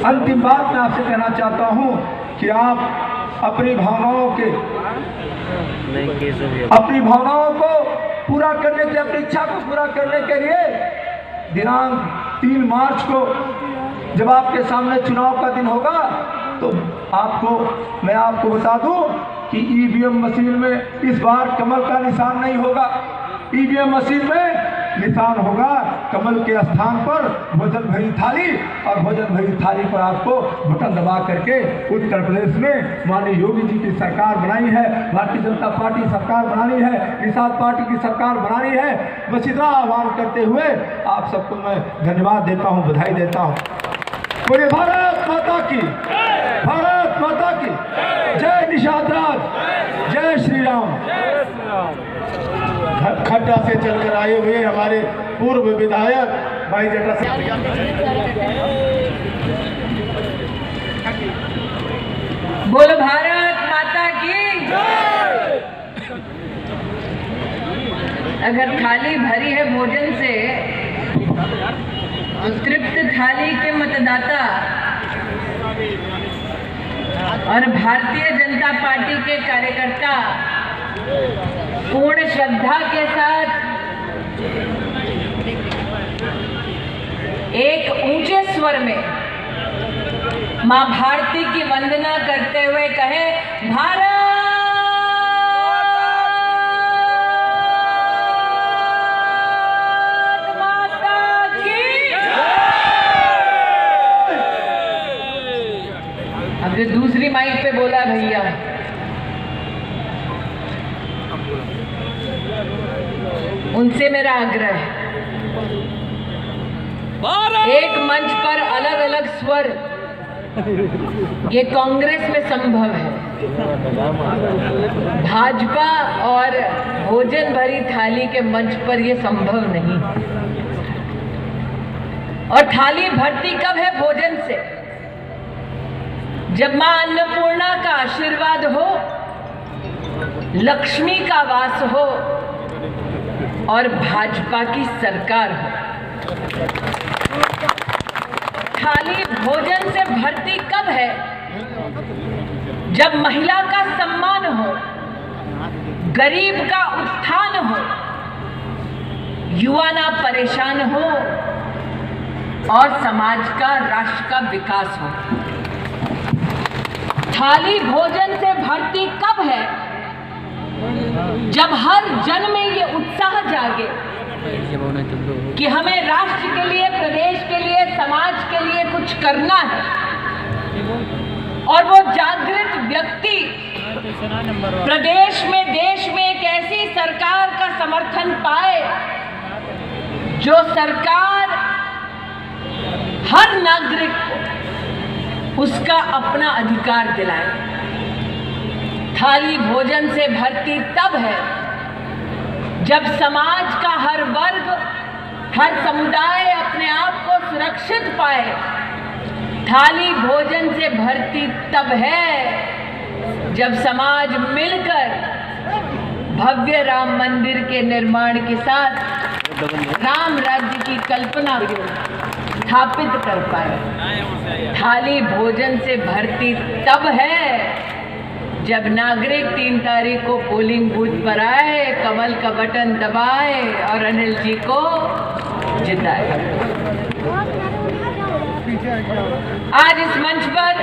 अंतिम बात मैं आपसे कहना चाहता हूँ कि आप अपनी भावनाओं को पूरा करने के लिए, अपनी इच्छा को पूरा करने के लिए दिनांक 3 मार्च को जब आपके सामने चुनाव का दिन होगा तो मैं आपको बता दूं कि ईवीएम मशीन में इस बार कमल का निशान नहीं होगा। ईवीएम मशीन में निशान होगा कमल के स्थान पर भोजन भरी थाली, और भोजन भरी थाली पर आपको बटन दबा करके उत्तर प्रदेश में माननीय योगी जी की सरकार बनाई है, भारतीय जनता पार्टी सरकार बनानी है, निषाद पार्टी की सरकार बनानी है। बस इतना आह्वान करते हुए आप सबको मैं धन्यवाद देता हूँ, बधाई देता हूँ। बोले भारत माता की, भारत माता की जय। निषाद राज, जय श्री राम। खड्डा से चलकर आए हुए हमारे पूर्व विधायक भाई जटा से बोलो भारत माता की। अगर थाली भरी है भोजन से तो तृप्त थाली के मतदाता और भारतीय जनता पार्टी के कार्यकर्ता पूर्ण श्रद्धा के साथ एक ऊंचे स्वर में मां भारती की वंदना करते हुए कहे, भारत माता की। अब जो दूसरी माइक पे बोला भैया, उनसे मेरा आग्रह है, एक मंच पर अलग अलग स्वर, ये कांग्रेस में संभव है, भाजपा और भोजन भरी थाली के मंच पर ये संभव नहीं। और थाली भरती कब है? भोजन से। जब मां अन्नपूर्णा का आशीर्वाद हो, लक्ष्मी का वास हो और भाजपा की सरकार हो। थाली भोजन से भरती कब है? जब महिला का सम्मान हो, गरीब का उत्थान हो, युवा ना परेशान हो और समाज का, राष्ट्र का विकास हो। थाली भोजन से भरती कब है? जब हर जन में ये उत्साह जागे कि हमें राष्ट्र के लिए, प्रदेश के लिए, समाज के लिए कुछ करना है, और वो जागृत व्यक्ति प्रदेश में, देश में एक ऐसी सरकार का समर्थन पाए जो सरकार हर नागरिक को उसका अपना अधिकार दिलाए। थाली भोजन से भरती तब है जब समाज का हर वर्ग, हर समुदाय अपने आप को सुरक्षित पाए। थाली भोजन से भरती तब है जब समाज मिलकर भव्य राम मंदिर के निर्माण के साथ राम राज्य की कल्पना को स्थापित कर पाए। थाली भोजन से भरती तब है जब नागरिक 3 तारीख को पोलिंग बूथ पर आए, कमल का बटन दबाए और अनिल जी को जिताए। आज इस मंच पर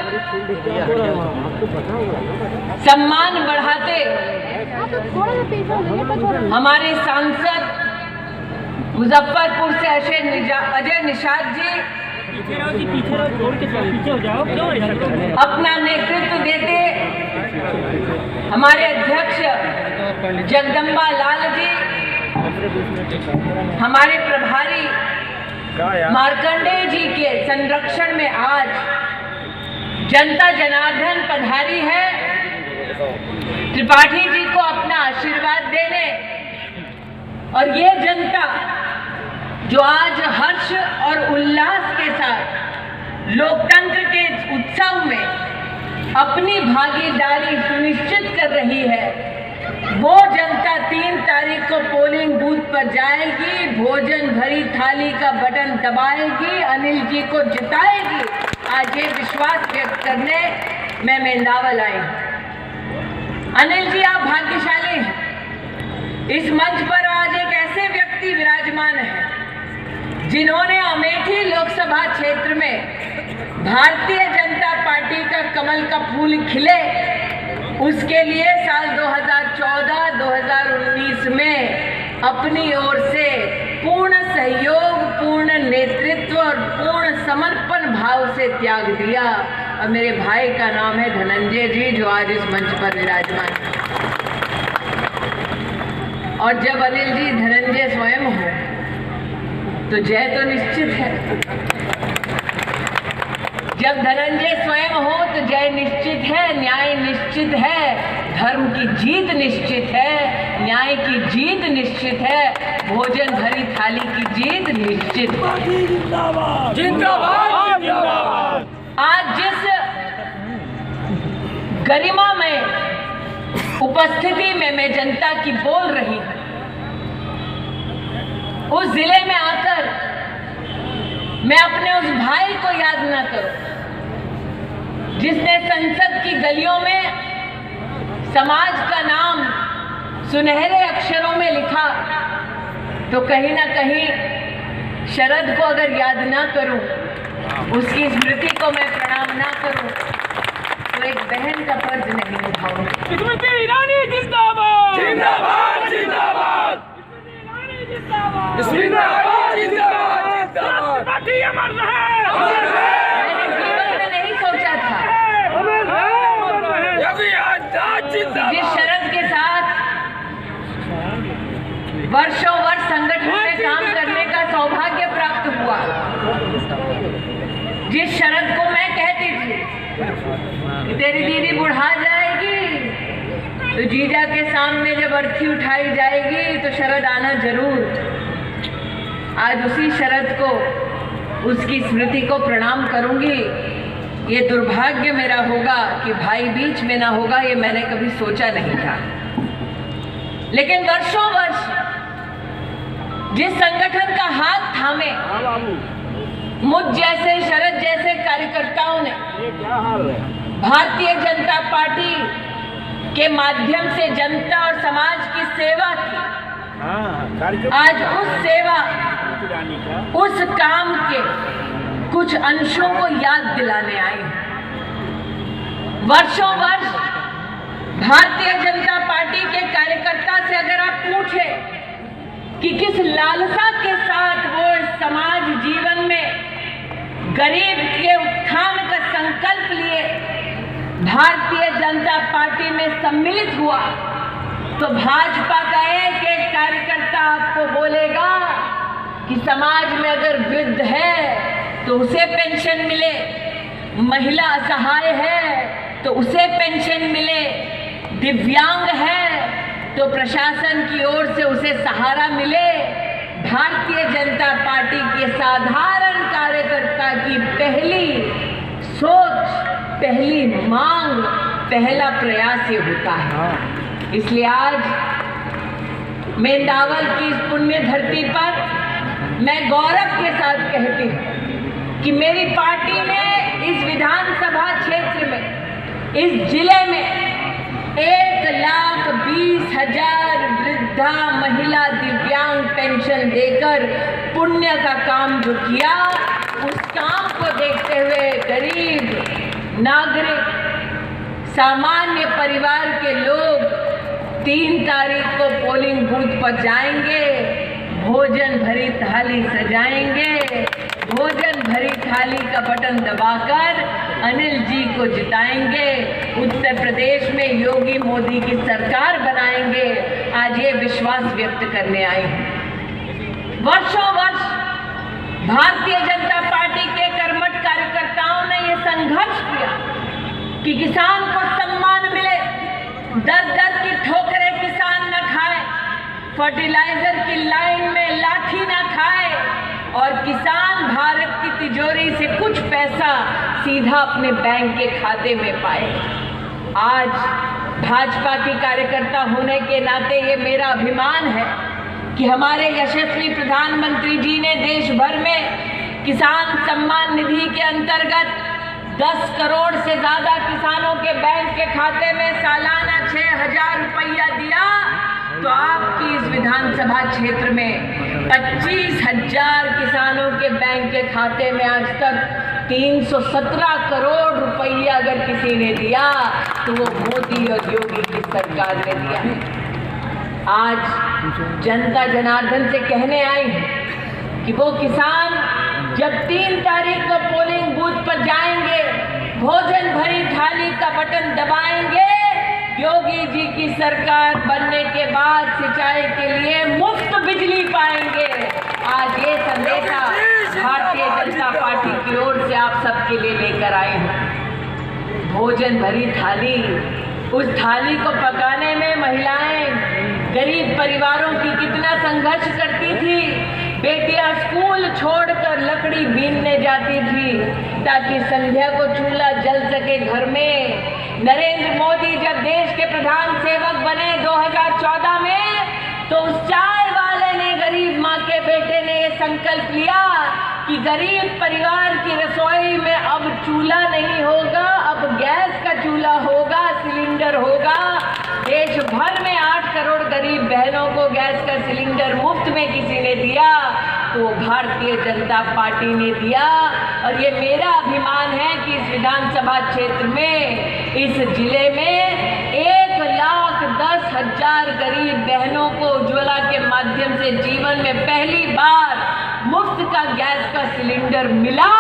सम्मान बढ़ाते हमारे सांसद मुजफ्फरपुर से अजय निषाद जी अपना नेतृत्व देते, हमारे अध्यक्ष जगदम्बा लाल जी, हमारे प्रभारी मार्कंडेय जी के संरक्षण में आज जनता जनार्दन पधारी है त्रिपाठी जी को अपना आशीर्वाद देने। और ये जनता जो आज हर्ष और उल्लास के साथ लोकतंत्र के उत्सव में अपनी भागीदारी सुनिश्चित कर रही है, वो जनता 3 तारीख को पोलिंग बूथ पर जाएगी, भोजन भरी थाली का बटन दबाएगी, अनिल जी को जिताएगी। आज ये विश्वास व्यक्त करने मैं मेंदावल आई हूँ। अनिल जी, आप भाग्यशाली हैं। इस मंच पर आज एक ऐसे व्यक्ति विराजमान हैं जिन्होंने अमेठी लोकसभा क्षेत्र में भारतीय जनता पार्टी का कमल का फूल खिले, उसके लिए साल 2014-2019 में अपनी ओर से पूर्ण सहयोग, पूर्ण नेतृत्व और पूर्ण समर्पण भाव से त्याग दिया। और मेरे भाई का नाम है धनंजय जी, जो आज इस मंच पर विराजमान है। और जब अनिल जी धनंजय स्वयं हो तो जय तो निश्चित है। जब धनंजय स्वयं हो तो जय निश्चित है, न्याय निश्चित है, धर्म की जीत निश्चित है, न्याय की जीत निश्चित है, भोजन भरी थाली की जीत निश्चित है। जिंदाबाद जिंदाबाद जिंदाबाद। आज जिस गरिमा में उपस्थिति में मैं जनता की बोल रही हूं, उस जिले में आकर मैं अपने उस भाई को याद ना करूं जिसने संसद की गलियों में समाज का नाम सुनहरे अक्षरों में लिखा, तो कहीं ना कहीं शरद को अगर याद ना करूं, उसकी स्मृति को मैं प्रणाम ना करूं, तो एक बहन का फर्ज नहीं निभाऊंगी। स्मृति ईरानी जिंदाबाद जिंदाबाद जिंदाबाद जिंदाबाद जिंदाबाद। पार्टी अमर रहे। मैंने जीवन में नहीं सोचा था जिस शरद के साथ वर्षों वर्ष संगठन में काम करने का सौभाग्य प्राप्त हुआ, जिस शरद को मैं कहती थी कि तेरी दीदी बुढ़ा जाएगी तो जीजा के सामने जब अर्थी उठाई जाएगी तो शरद आना जरूर। आज उसी शरद को, उसकी स्मृति को प्रणाम करूंगी। ये दुर्भाग्य मेरा होगा कि भाई बीच में ना होगा, ये मैंने कभी सोचा नहीं था। लेकिन वर्षों वर्ष जिस संगठन का हाथ थामे मुझ जैसे, शरद जैसे कार्यकर्ताओं ने भारतीय जनता पार्टी के माध्यम से जनता और समाज की सेवा की, आज उस सेवा, उस काम के कुछ अंशों को याद दिलाने आई हूं। वर्षों वर्ष भारतीय जनता पार्टी के कार्यकर्ता से अगर आप पूछें कि किस लालसा के साथ वो समाज जीवन में गरीब के उत्थान का संकल्प लिए भारतीय जनता पार्टी में सम्मिलित हुआ, तो भाजपा का एक एक कार्यकर्ता आपको बोलेगा कि समाज में अगर वृद्ध है तो उसे पेंशन मिले, महिला असहाय है तो उसे पेंशन मिले, दिव्यांग है तो प्रशासन की ओर से उसे सहारा मिले। भारतीय जनता पार्टी के साधारण कार्यकर्ता की पहली सोच, पहली मांग, पहला प्रयास ये होता है। इसलिए आज मेंदावल की इस पुण्य धरती पर मैं गौरव के साथ कहती हूँ कि मेरी पार्टी ने इस विधानसभा क्षेत्र में, इस जिले में 1,20,000 वृद्धा, महिला, दिव्यांग पेंशन देकर पुण्य का काम जो किया, उस काम को देखते हुए गरीब नागरिक, सामान्य परिवार के लोग 3 तारीख को पोलिंग बूथ पर जाएंगे, भोजन भरी थाली सजाएंगे, भोजन भरी थाली का बटन दबाकर अनिल जी को जिताएंगे, उत्तर प्रदेश में योगी मोदी की सरकार बनाएंगे। आज ये विश्वास व्यक्त करने आई हूं। वर्षों वर्ष भारतीय जनता पार्टी के कर्मठ कार्यकर्ताओं ने ये संघर्ष किया कि किसान को सम्मान मिले, दर-दर की ठोकरें किसान न खाए, फर्टिलाइजर की लाइन में लाठी न खाए और किसान भारत की तिजोरी से कुछ पैसा सीधा अपने बैंक के खाते में पाए। आज भाजपा की कार्यकर्ता होने के नाते ये मेरा अभिमान है कि हमारे यशस्वी प्रधानमंत्री जी ने देश भर में किसान सम्मान निधि के अंतर्गत 10 करोड़ से ज्यादा किसानों के बैंक के खाते में सालाना 6,000 रुपया दिया, तो आपकी इस विधानसभा क्षेत्र में 25,000 किसानों के बैंक के खाते में आज तक 317 करोड़ रुपया अगर किसी ने दिया तो वो मोदी और योगी की सरकार ने दिया है। आज जनता जनार्दन से कहने आई है कि वो किसान जब 3 तारीख को पोलिंग बूथ पर जाएंगे, भोजन भरी थाली का बटन दबाएंगे, योगी जी की सरकार बनने के बाद सिंचाई के लिए मुफ्त बिजली पाएंगे। आज ये संदेशा भारतीय जनता पार्टी की ओर से आप सबके लिए लेकर आए हैं। भोजन भरी थाली, उस थाली को पकाने में महिलाएं गरीब परिवारों की कितना संघर्ष करती थी। बेटियां स्कूल छोड़कर लकड़ी बीनने जाती थी ताकि संध्या को चूल्हा जल सके घर में। नरेंद्र मोदी जब देश के प्रधान सेवक बने 2014 में, तो उस चाय वाले ने, गरीब माँ के बेटे ने ये संकल्प लिया कि गरीब परिवार की रसोई में अब चूल्हा नहीं होगा, अब गैस का चूल्हा होगा, सिलेंडर होगा। देश भर में 8 करोड़ गरीब बहनों को गैस का सिलेंडर मुफ्त में किसी ने दिया, तो भारतीय जनता पार्टी ने दिया। और ये मेरा अभिमान है कि इस विधानसभा क्षेत्र में, इस जिले में 1,10,000 गरीब बहनों को उज्ज्वला के माध्यम से जीवन में पहली बार मुफ्त का गैस का सिलेंडर मिला,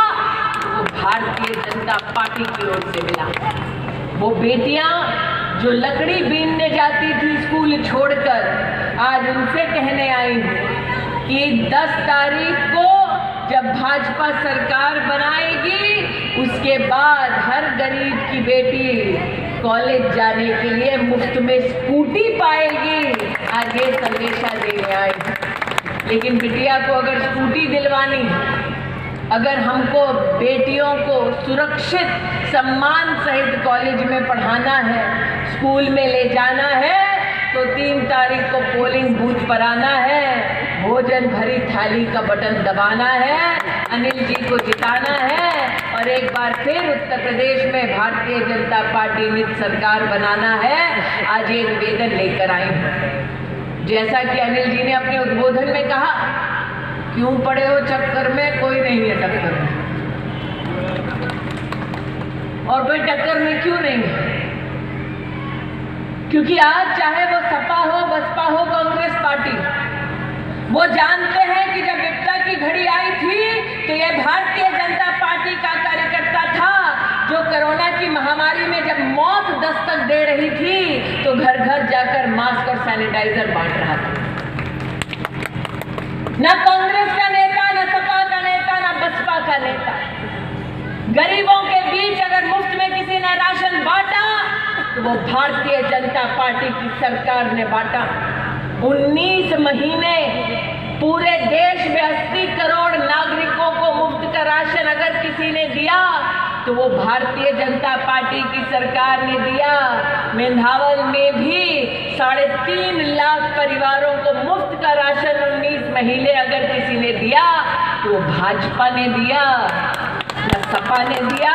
वो भारतीय जनता पार्टी की ओर से मिला। वो बेटियां जो लकड़ी बीनने जाती थी स्कूल छोड़कर, आज उनसे कहने आई हूँ कि 10 तारीख को जब भाजपा सरकार बनाएगी, उसके बाद हर गरीब की बेटी कॉलेज जाने के लिए मुफ्त में स्कूटी पाएगी। आज ये संदेशा देने आई। लेकिन बिटिया को अगर स्कूटी दिलवानी है, अगर हमको बेटियों को सुरक्षित सम्मान सहित कॉलेज में पढ़ाना है, स्कूल में ले जाना है, तो 3 तारीख को पोलिंग बूथ पर आना है, भोजन भरी थाली का बटन दबाना है, अनिल जी को जिताना है और एक बार फिर उत्तर प्रदेश में भारतीय जनता पार्टी नित सरकार बनाना है। आज ये निवेदन लेकर आई हूँ। जैसा कि अनिल जी ने अपने उद्बोधन में कहा, क्यों पड़े हो चक्कर में, कोई नहीं है टक्कर में, और कोई टक्कर में क्यों नहीं है? क्योंकि आज चाहे वो सपा हो, बसपा हो, कांग्रेस पार्टी, वो जानते हैं कि जब विपदा की घड़ी आई थी तो ये भारतीय जनता पार्टी का कार्यकर्ता था जो कोरोना की महामारी में जब मौत दस्तक दे रही थी तो घर घर जाकर मास्क और सैनिटाइजर बांट रहा था। ना कांग्रेस का नेता, ना सपा का नेता, ना बसपा का नेता। गरीबों के बीच अगर मुफ्त में किसी ने राशन बांटा तो वो भारतीय जनता पार्टी की सरकार ने बांटा। 19 महीने पूरे देश में 80 करोड़ नागरिकों को मुफ्त का राशन अगर किसी ने दिया तो वो भारतीय जनता पार्टी की सरकार ने दिया। मेंधावल में भी 3.5 लाख परिवारों को मुफ्त का राशन 19 महीने अगर किसी ने दिया तो वो भाजपा ने दिया, ना सपा ने दिया,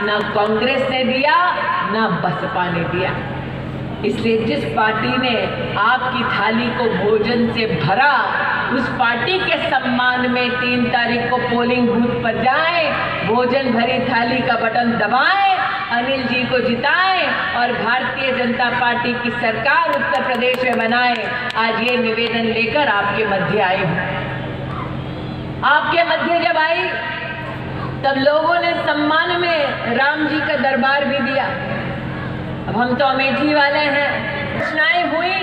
ना कांग्रेस ने दिया, ना बसपा ने दिया। इसलिए जिस पार्टी ने आपकी थाली को भोजन से भरा, उस पार्टी के सम्मान में 3 तारीख को पोलिंग बूथ पर जाएं, भोजन भरी थाली का बटन दबाएं, अनिल जी को जिताएं और भारतीय जनता पार्टी की सरकार उत्तर प्रदेश में बनाएं। आज ये निवेदन लेकर आपके मध्य आई हूं। आपके मध्य जब आई तब लोगों ने सम्मान में राम जी का दरबार भी दिया। अब हम तो अमेठी वाले हैं, घोषणाएं हुई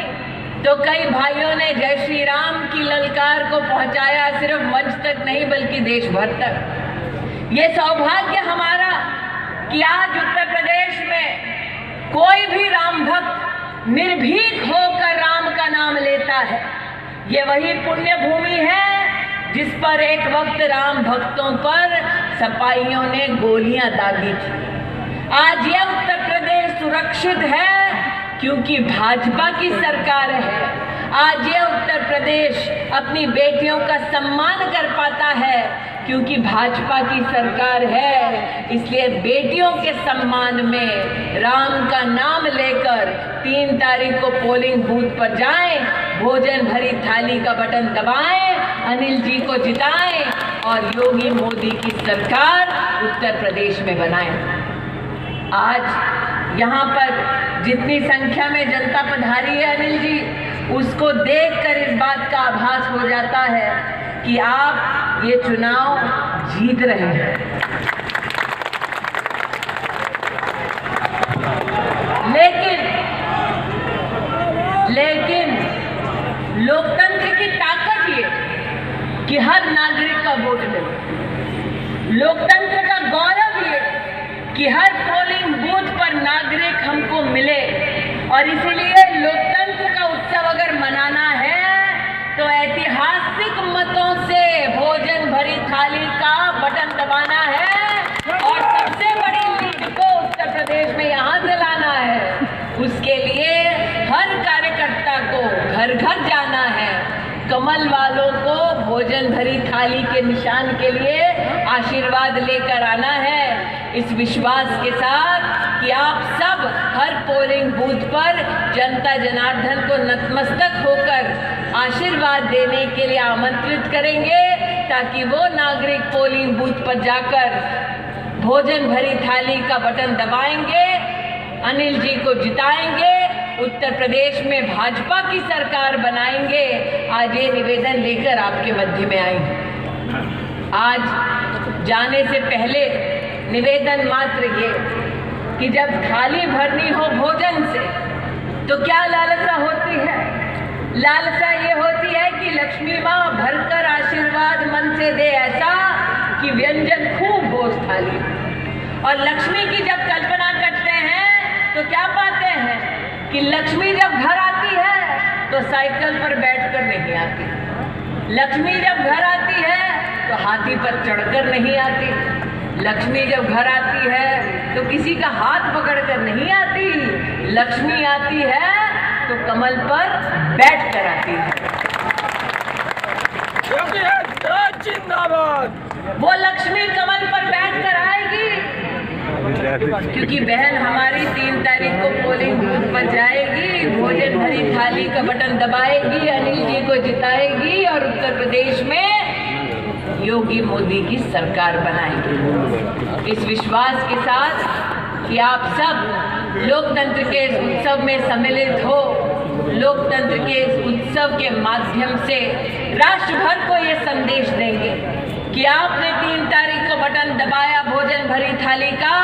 तो कई भाइयों ने जय श्री राम की ललकार को पहुंचाया, सिर्फ मंच तक नहीं बल्कि देश भर तक। ये सौभाग्य हमारा कि आज उत्तर प्रदेश में कोई भी राम भक्त निर्भीक होकर राम का नाम लेता है। ये वही पुण्य भूमि है जिस पर एक वक्त राम भक्तों पर सपाइयों ने गोलियां दागी थी। आज ये उत्तर प्रदेश सुरक्षित है क्योंकि भाजपा की सरकार है। आज ये उत्तर प्रदेश अपनी बेटियों का सम्मान कर पाता है क्योंकि भाजपा की सरकार है, इसलिए बेटियों के सम्मान में राम का नाम लेकर 3 तारीख को पोलिंग बूथ पर जाएं, भोजन भरी थाली का बटन दबाएं, अनिल जी को जिताएं और योगी मोदी की सरकार उत्तर प्रदेश में बनाएं। आज यहाँ पर जितनी संख्या में जनता पधारी है अनिल जी, उसको देखकर इस बात का आभास हो जाता है कि आप ये चुनाव जीत रहे हैं। लेकिन लोकतंत्र की ताकत ये कि हर नागरिक का वोट मिले। लोकतंत्र का गौरव ये कि हर पोलिंग बूथ पर नागरिक हमको मिले, और इसीलिए लोकतंत्र का उत्सव अगर मनाना है तो ऐतिहासिक मतों से भोजन भरी थाली का बटन दबाना है और सबसे बड़ी लीड को उत्तर प्रदेश में यहाँ से लाना है। उसके लिए हर कार्यकर्ता को घर घर जाना है, कमल वालों को भोजन भरी थाली के निशान के लिए आशीर्वाद लेकर आना है, इस विश्वास के साथ कि आप सब हर पोलिंग बूथ पर जनता जनार्दन को नतमस्तक होकर आशीर्वाद देने के लिए आमंत्रित करेंगे, ताकि वो नागरिक पोलिंग बूथ पर जाकर भोजन भरी थाली का बटन दबाएंगे, अनिल जी को जिताएंगे, उत्तर प्रदेश में भाजपा की सरकार बनाएंगे। आज ये निवेदन लेकर आपके मध्य में आई हूं। आज जाने से पहले निवेदन मात्र ये कि जब थाली भरनी हो भोजन से तो क्या लालसा होती है? लालसा ये होती है कि लक्ष्मी माँ भरकर आशीर्वाद मन से दे ऐसा कि व्यंजन खूब हो उस थाली। और लक्ष्मी की जब कल्पना करते हैं तो क्या पाते हैं कि लक्ष्मी जब घर आती है तो साइकिल पर बैठकर नहीं आती, लक्ष्मी जब घर आती है तो हाथी पर चढ़कर नहीं आती, लक्ष्मी जब घर आती है तो किसी का हाथ पकड़कर नहीं आती, लक्ष्मी आती है तो कमल पर बैठकर आती है। जिंदाबाद। वो लक्ष्मी कमल पर बैठकर आएगी क्योंकि बहन हमारी 3 तारीख को पोलिंग बूथ पर जाएगी, भोजन भरी थाली का बटन दबाएगी, अनिल जी को जिताएगी और उत्तर प्रदेश में योगी मोदी की सरकार बनाएगी। इस विश्वास के साथ कि आप सब लोकतंत्र के इस उत्सव में सम्मिलित हो, लोकतंत्र के इस उत्सव के माध्यम से राष्ट्र भर को ये संदेश देंगे कि आपने 3 तारीख को बटन दबाया भोजन भरी थाली का,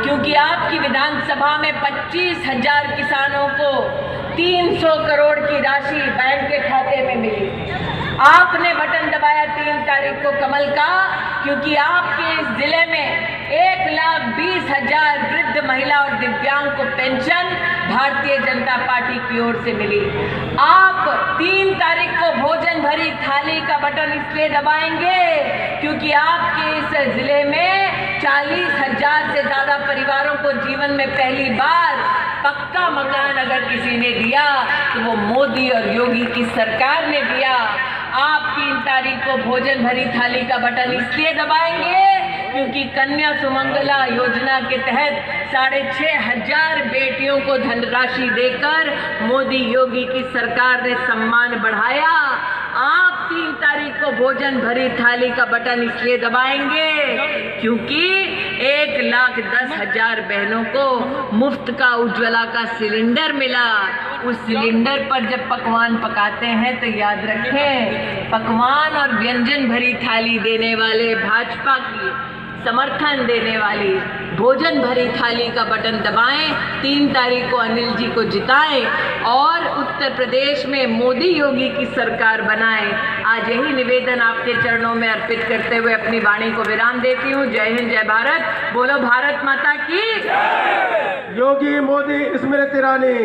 क्योंकि आपकी विधानसभा में 25,000 किसानों को 300 करोड़ की राशि बैंक के खाते में मिली। आपने बटन दबाया 3 तारीख को कमल का, क्योंकि आपके इस जिले में 1,20,000 वृद्ध महिला और दिव्यांग को पेंशन भारतीय जनता पार्टी की ओर से मिली। आप 3 तारीख को भोजन भरी थाली का बटन इसलिए दबाएंगे क्योंकि आपके इस जिले में 40,000 से ज्यादा परिवारों को जीवन में पहली बार पक्का मकान अगर किसी ने दिया तो वो मोदी और योगी की सरकार ने दिया। आप 3 तारीख को भोजन भरी थाली का बटन इसलिए दबाएंगे क्योंकि कन्या सुमंगला योजना के तहत 6,500 बेटियों को धनराशि देकर मोदी योगी की सरकार ने सम्मान बढ़ाया। आप 3 तारीख को भोजन भरी थाली का बटन इसलिए दबाएंगे क्योंकि 1,10,000 बहनों को मुफ्त का उज्ज्वला का सिलेंडर मिला। उस सिलेंडर पर जब पकवान पकाते हैं तो याद रखें, पकवान और व्यंजन भरी थाली देने वाले भाजपा की समर्थन देने वाली भोजन भरी थाली का बटन दबाएं, 3 तारीख को अनिल जी को जिताएं और उत्तर प्रदेश में मोदी योगी की सरकार बनाएं। आज यही निवेदन आपके चरणों में अर्पित करते हुए अपनी वाणी को विराम देती हूँ। जय हिंद, जय भारत। बोलो भारत माता की। योगी मोदी स्मृति ईरानी।